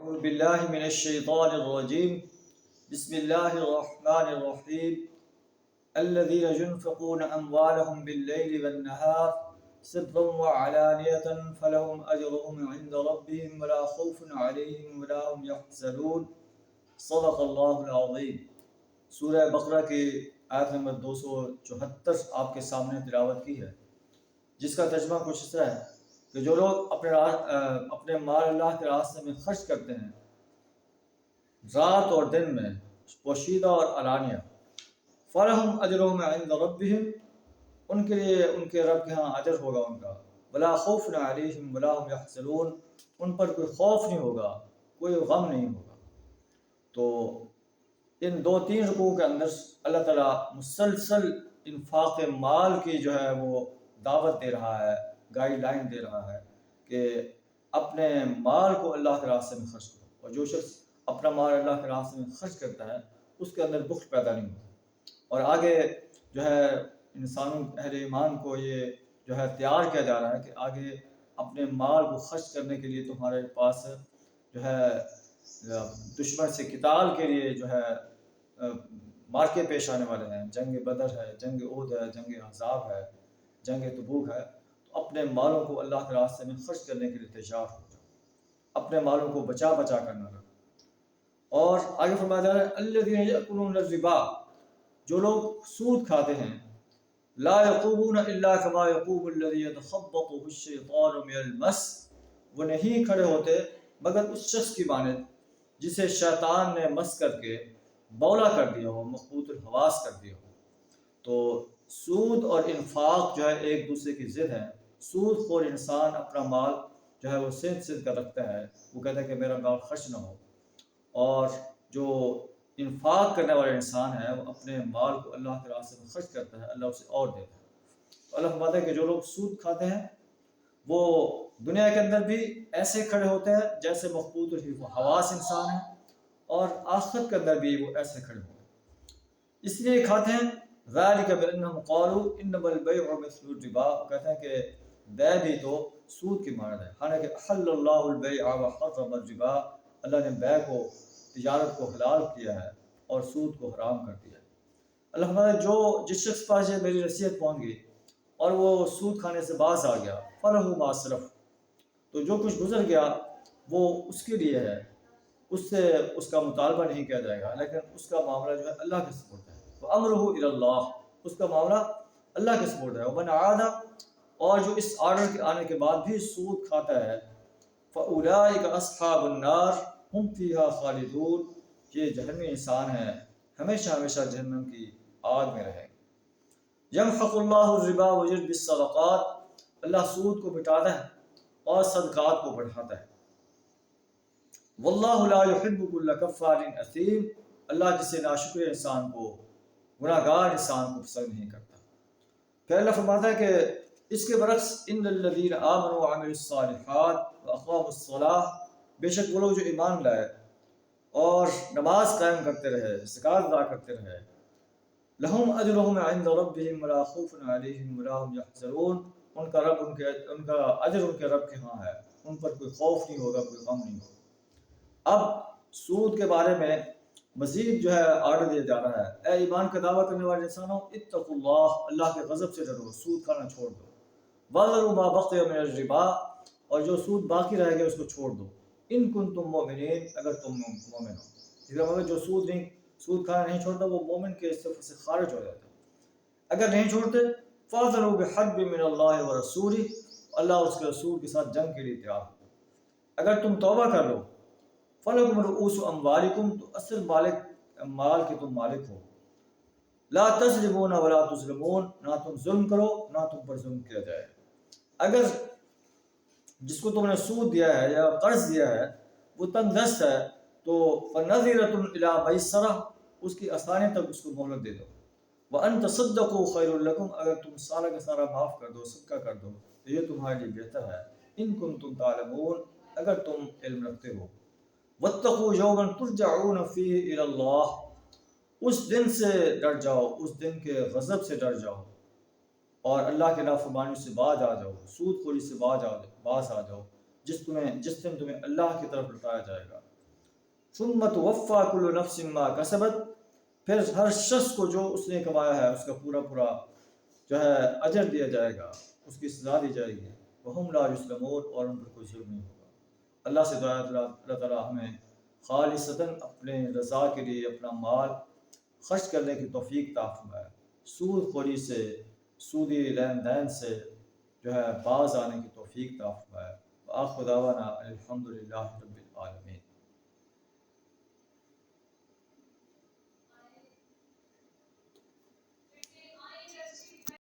أعوذ بالله من الشيطان الرجيم بسم الله الرحمن الرحيم الذين ينفقون أموالهم بالليل والنهار سرا وعلانية فلهم أجرهم عند ربهم ولا خوف عليهم ولا هم يحزنون صدق اللہ العظیم۔ سورہ بقرہ کی آیت نمبر 274 آپ کے سامنے تلاوت کی ہے، جس کا ترجمہ کچھ اس طرح ہے کہ جو لوگ اپنے مال اللہ کے راستے میں خرچ کرتے ہیں رات اور دن میں، پوشیدہ اور علانیہ، فلہم اجرہم عند ربہم، ان کے لیے ان کے رب کے ہاں اجر ہوگا ان کا، ولا خوف علیہم ولا هم یحزنون، ان پر کوئی خوف نہیں ہوگا، کوئی غم نہیں ہوگا۔ تو ان 2-3 رکوع کے اندر اللہ تعالیٰ مسلسل انفاق مال کی جو ہے وہ دعوت دے رہا ہے، گائیڈ لائن دے رہا ہے کہ اپنے مال کو اللہ کے راستے میں خرچ کرو، اور جو شخص اپنا مال اللہ کے راستے میں خرچ کرتا ہے اس کے اندر بخل پیدا نہیں ہوتا۔ اور آگے جو ہے انسانوں اہل ایمان کو یہ جو ہے تیار کیا جا رہا ہے کہ آگے اپنے مال کو خرچ کرنے کے لیے تمہارے پاس جو ہے دشمن سے قتال کے لیے جو ہے مارکے پیش آنے والے ہیں، جنگ بدر ہے، جنگ احد ہے، جنگ احزاب ہے، جنگ تبوک ہے۔ تو اپنے مالوں کو اللہ کے راستے میں خرچ کرنے کے لیے تیار ہو جاؤ، اپنے مالوں کو بچا کرنا رکھو۔ اور آگے فرمایا جا رہا ہے الذین یأکلون الربا، جو لوگ سود کھاتے ہیں، لا یقومون الا کما یقوم الذی یتخبطہ الشیطان من المس، وہ نہیں کھڑے ہوتے مگر اس شخص کی مانند جسے شیطان نے مس کر کے بولا کر دیا ہو، مخبوط الحواس کر دیا ہو۔ تو سود اور انفاق جو ہے ایک دوسرے کی ضد ہے۔ سود خور انسان اپنا مال جو ہے وہ سینت کر رکھتا ہے، وہ کہتا ہے کہ میرا مال خرچ نہ ہو، اور جو انفاق کرنے والا انسان ہے وہ اپنے مال کو اللہ کے راستے میں خرچ کرتا ہے، اللہ اسے اور دیتا ہے۔ تو اللہ فرماتا ہے کہ جو لوگ سود کھاتے ہیں وہ دنیا کے اندر بھی ایسے کھڑے ہوتے ہیں جیسے مخبوط الحواس انسان ہے، اور آخرت کے اندر بھی وہ ایسے کھڑے ہوتے ہیں۔ اس لیے کھاتے ہیں ذالک بانہم قالوا انما البیع مثل الربا، کہتے ہیں کہ بیع بھی تو سود کی مانند ہے، حالانکہ احل اللہ البیع وحرم الربا، اللہ نے بیع کو، تجارت کو حلال کیا ہے اور سود کو حرام کر دیا ہے۔ اللہ فرماتا ہے جو جس شخص پاس میری نصیحت پہنچ گئی اور وہ سود کھانے سے باز آ گیا، فلہ ما سلف، تو جو کچھ گزر گیا وہ اس کے لیے ہے، اس سے اس کا مطالبہ نہیں کیا جائے گا، لیکن اس کا معاملہ جو ہے اللہ کے سپرد ہے، وامرہ الی اللہ، اس کا معاملہ اللہ کے سپرد ہے۔ ومن عاد، اور جو اس آرڈر کے آنے کے بعد بھی سود کھاتا ہے، فاولئک اصحاب النار ہم فیہا خالدون، یہ جہنمی انسان ہے، ہمیشہ ہمیشہ جہنم کی آگ میں رہے گا۔ یمحق اللہ الربا ویربی الصدقات، اللہ سود کو مٹاتا ہے اور صدقات کو بڑھاتا ہے۔ واللہ لا یحب کل کفار اثیم، اللہ کسی ناشکر انسان کو، گناہ گار انسان کو پسند نہیں کرتا۔ پھر اللہ فرماتا ہے کہ اس کے برعکس ان الذین آمنوا وعملوا الصالحات واقاموا الصلاۃ، بے شک وہ لوگ جو ایمان لائے اور نماز قائم کرتے رہے، زکوٰۃ ادا کرتے رہے، لہم اجرہم عند ربہم ولا خوف علیہم ولا هم یحزنون، ان کا اجر ان کے رب کے ہاں ہے، ان پر کوئی خوف نہیں ہوگا، کوئی غم نہیں ہوگا۔ اب سود کے بارے میں مزید جو ہے آرڈر دیا جا رہا ہے، اے ایمان کا دعویٰ کرنے والے انسانوں، اتقوا اللہ، اللہ کے غضب سے ڈرو، سود کھانا چھوڑ دو، وذروا ما بقی من الربا، اور جو سود باقی رہ گیا اس کو چھوڑ دو، ان کنتم مؤمنین، اگر تم مومن ہو۔ اس کا مطلب جو سود کھانا نہیں چھوڑتا وہ مومن کے صف سے خارج ہو جاتا ہے۔ اگر نہیں چھوڑتے فاذنوا بحرب من اللہ ورسولہ، اللہ اس کے رسول کے ساتھ جنگ کے لیے تیار ہو۔ اگر تم توبہ کر لو، فلکم رؤوس اموالکم، تو اصل مال کے تم مالک ہو، لا تظلمون ولا تظلمون، نہ تم ظلم کرو نہ تم پر ظلم کیا جائے۔ اگر جس کو تم نے سود دیا ہے یا قرض دیا ہے وہ تنگ دست ہے تو فنظرۃ الی میسرہ، اس کی آسانی تک اس کو مہلت دے دو، وان تصدقوا خیر لکم، اگر تم سارا کا سارا معاف کر دو، صدقہ کر دو تو یہ تمہارے لیے بہتر ہے، ان کنتم تعلمون، اگر تم علم رکھتے ہو۔ واتقوا یوما ترجعون فیہ الی اللہ، اس دن سے ڈر جاؤ، اس دن کے غضب سے ڈر جاؤ اور اللہ کے نافرمانی سے باز آ جاؤ، سود خوری سے باز آ جاؤ، جس دن تمہیں اللہ کی طرف لوٹایا جائے گا۔ ثم توفى كل نفس ما كسبت، پھر ہر شخص کو جو اس نے کمایا ہے اس کا پورا پورا جو ہے اجر دیا جائے گا، اس کی سزا دی جائے گی، وہم لا یظلمون، اور ان پر کوئی ظلم نہیں ہوگا۔ اللہ سے دعا ہے اللہ تعالیٰ ہمیں خالصتاً اپنے رضا کے لیے اپنا مال خرچ کرنے کی توفیق عطا فرمائے، سود خوری سے، سودی لین دین سے جو ہے باز آنے کی توفیق عطا فرمائے۔ وآخر دعوانا الحمدللہ رب العالمین۔